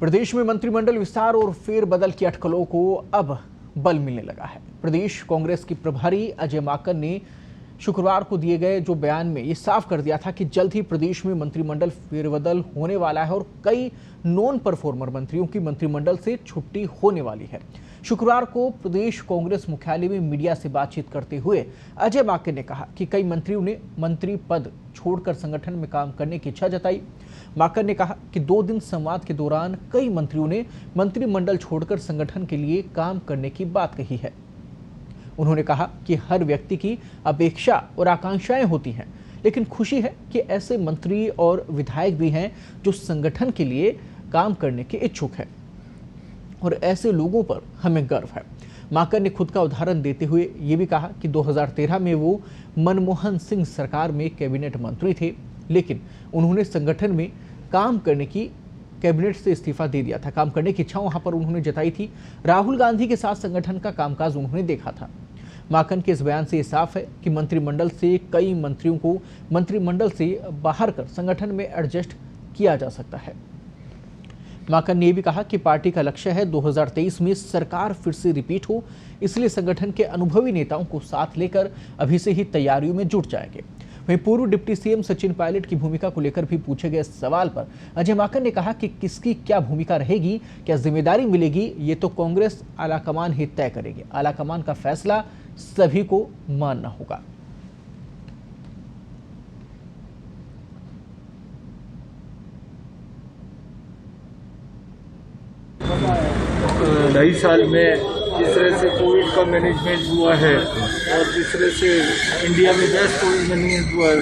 प्रदेश में मंत्रिमंडल विस्तार और फेरबदल की अटकलों को अब बल मिलने लगा है। प्रदेश कांग्रेस की प्रभारी अजय माकन ने शुक्रवार को दिए गए जो बयान में ये साफ कर दिया था कि जल्द ही प्रदेश में मंत्रिमंडल फेरबदल होने वाला है और कई नॉन परफॉर्मर मंत्रियों की मंत्रिमंडल से छुट्टी होने वाली है। शुक्रवार को प्रदेश कांग्रेस मुख्यालय में मीडिया से बातचीत करते हुए अजय माकन ने कहा कि कई मंत्रियों ने मंत्री पद छोड़कर संगठन में काम करने की इच्छा जताई। माकन ने कहा कि 2 दिन संवाद के दौरान कई मंत्रियों ने मंत्रिमंडल छोड़कर संगठन के लिए काम करने की बात कही है। उन्होंने कहा कि हर व्यक्ति की अपेक्षा और आकांक्षाएं होती हैं, लेकिन खुशी है कि ऐसे मंत्री और विधायक भी हैं जो संगठन के लिए काम करने के इच्छुक हैं और ऐसे लोगों पर हमें गर्व है। माकन ने खुद का उदाहरण देते हुए ये भी कहा कि 2013 में वो मनमोहन सिंह सरकार में कैबिनेट मंत्री थे, लेकिन उन्होंने संगठन में काम करने की कैबिनेट से इस्तीफा दे दिया था। काम करने की इच्छा वहां पर उन्होंने जताई थी। राहुल गांधी के साथ संगठन का कामकाज उन्होंने देखा था। माकन के इस बयान से साफ है कि मंत्रिमंडल से कई मंत्रियों को मंत्रिमंडल से बाहर कर संगठन में एडजस्ट किया जा सकता है। माकन ने भी कहा कि पार्टी का लक्ष्य है 2023 में सरकार फिर से रिपीट हो, इसलिए संगठन के अनुभवी नेताओं को साथ लेकर अभी से ही तैयारियों में जुट जाएंगे। वहीं पूर्व डिप्टी सीएम सचिन पायलट की भूमिका को लेकर भी पूछे गए सवाल पर अजय माकन ने कहा कि किसकी क्या भूमिका रहेगी, क्या जिम्मेदारी मिलेगी, ये तो कांग्रेस आलाकमान ही तय करेगी। आलाकमान का फैसला सभी को मानना होगा। ढाई साल में जिस तरह से कोविड का मैनेजमेंट हुआ है और जिस तरह से इंडिया में बेस्ट कोविड मैनेजमेंट हुआ है,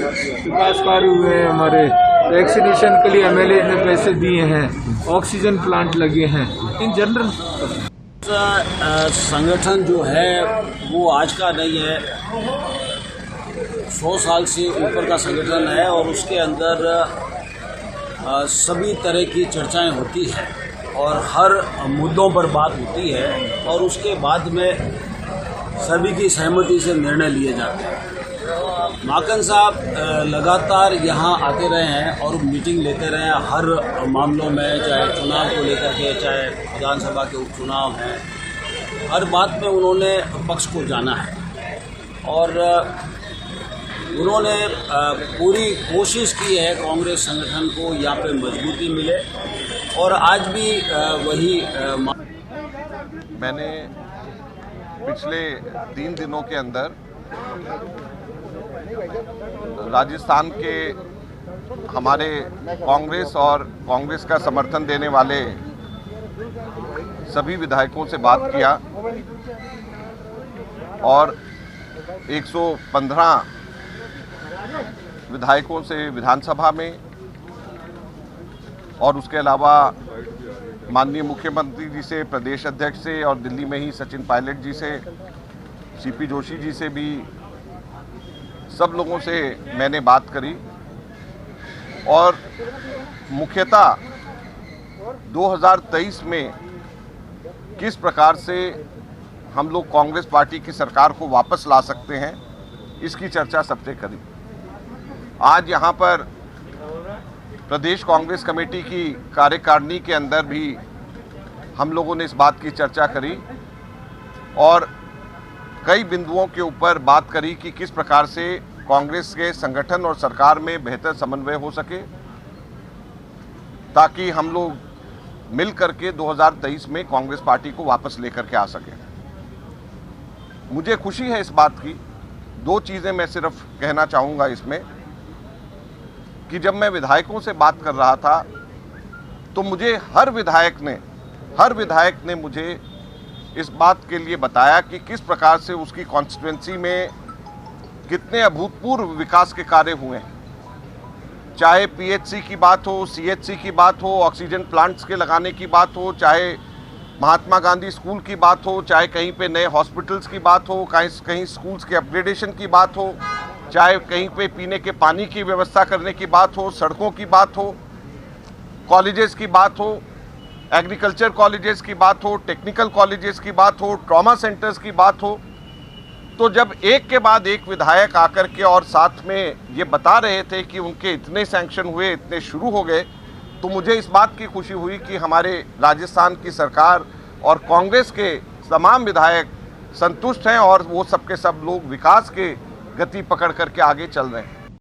विकास कार्य हुए हैं, हमारे वैक्सीनेशन के लिए एमएलए ने पैसे दिए हैं, ऑक्सीजन प्लांट लगे हैं। इन जनरल संगठन जो है वो आज का नहीं है, 100 साल से ऊपर का संगठन है और उसके अंदर सभी तरह की चर्चाएं होती हैं और हर मुद्दों पर बात होती है और उसके बाद में सभी की सहमति से निर्णय लिए जाते हैं। माकन साहब लगातार यहाँ आते रहे हैं और मीटिंग लेते रहे हैं हर मामलों में, चाहे चुनाव को लेकर के, चाहे विधानसभा के उपचुनाव हैं, हर बात में उन्होंने पक्ष को जाना है और उन्होंने पूरी कोशिश की है कांग्रेस संगठन को यहाँ पे मजबूती मिले और आज भी वही मैंने पिछले 3 दिनों के अंदर राजस्थान के हमारे कांग्रेस और कांग्रेस का समर्थन देने वाले सभी विधायकों से बात किया और 115 विधायकों से विधानसभा में और उसके अलावा माननीय मुख्यमंत्री जी से, प्रदेश अध्यक्ष से और दिल्ली में ही सचिन पायलट जी से, सीपी जोशी जी से भी, सब लोगों से मैंने बात करी और मुख्यतः 2023 में किस प्रकार से हम लोग कांग्रेस पार्टी की सरकार को वापस ला सकते हैं, इसकी चर्चा सबसे करी। आज यहाँ पर प्रदेश कांग्रेस कमेटी की कार्यकारिणी के अंदर भी हम लोगों ने इस बात की चर्चा करी और कई बिंदुओं के ऊपर बात करी कि किस प्रकार से कांग्रेस के संगठन और सरकार में बेहतर समन्वय हो सके ताकि हम लोग मिल करके 2023 में कांग्रेस पार्टी को वापस लेकर के आ सकें। मुझे खुशी है इस बात की। 2 चीज़ें मैं सिर्फ कहना चाहूँगा इसमें कि जब मैं विधायकों से बात कर रहा था तो मुझे हर विधायक ने मुझे इस बात के लिए बताया कि किस प्रकार से उसकी कॉन्स्टिट्यूएंसी में कितने अभूतपूर्व विकास के कार्य हुए हैं। चाहे पीएचसी की बात हो, सीएचसी की बात हो, ऑक्सीजन प्लांट्स के लगाने की बात हो, चाहे महात्मा गांधी स्कूल की बात हो, चाहे कहीं पे नए हॉस्पिटल्स की बात हो, कहीं स्कूल्स के अपग्रेडेशन की बात हो, चाहे कहीं पे पीने के पानी की व्यवस्था करने की बात हो, सड़कों की बात हो, कॉलेजेस की बात हो, एग्रीकल्चर कॉलेजेस की बात हो, टेक्निकल कॉलेजेस की बात हो, ट्रॉमा सेंटर्स की बात हो, तो जब एक के बाद एक विधायक आकर के और साथ में ये बता रहे थे कि उनके इतने सैंक्शन हुए, इतने शुरू हो गए, तो मुझे इस बात की खुशी हुई कि हमारे राजस्थान की सरकार और कांग्रेस के तमाम विधायक संतुष्ट हैं और वो सबके सब लोग विकास के गति पकड़ करके आगे चल रहे हैं।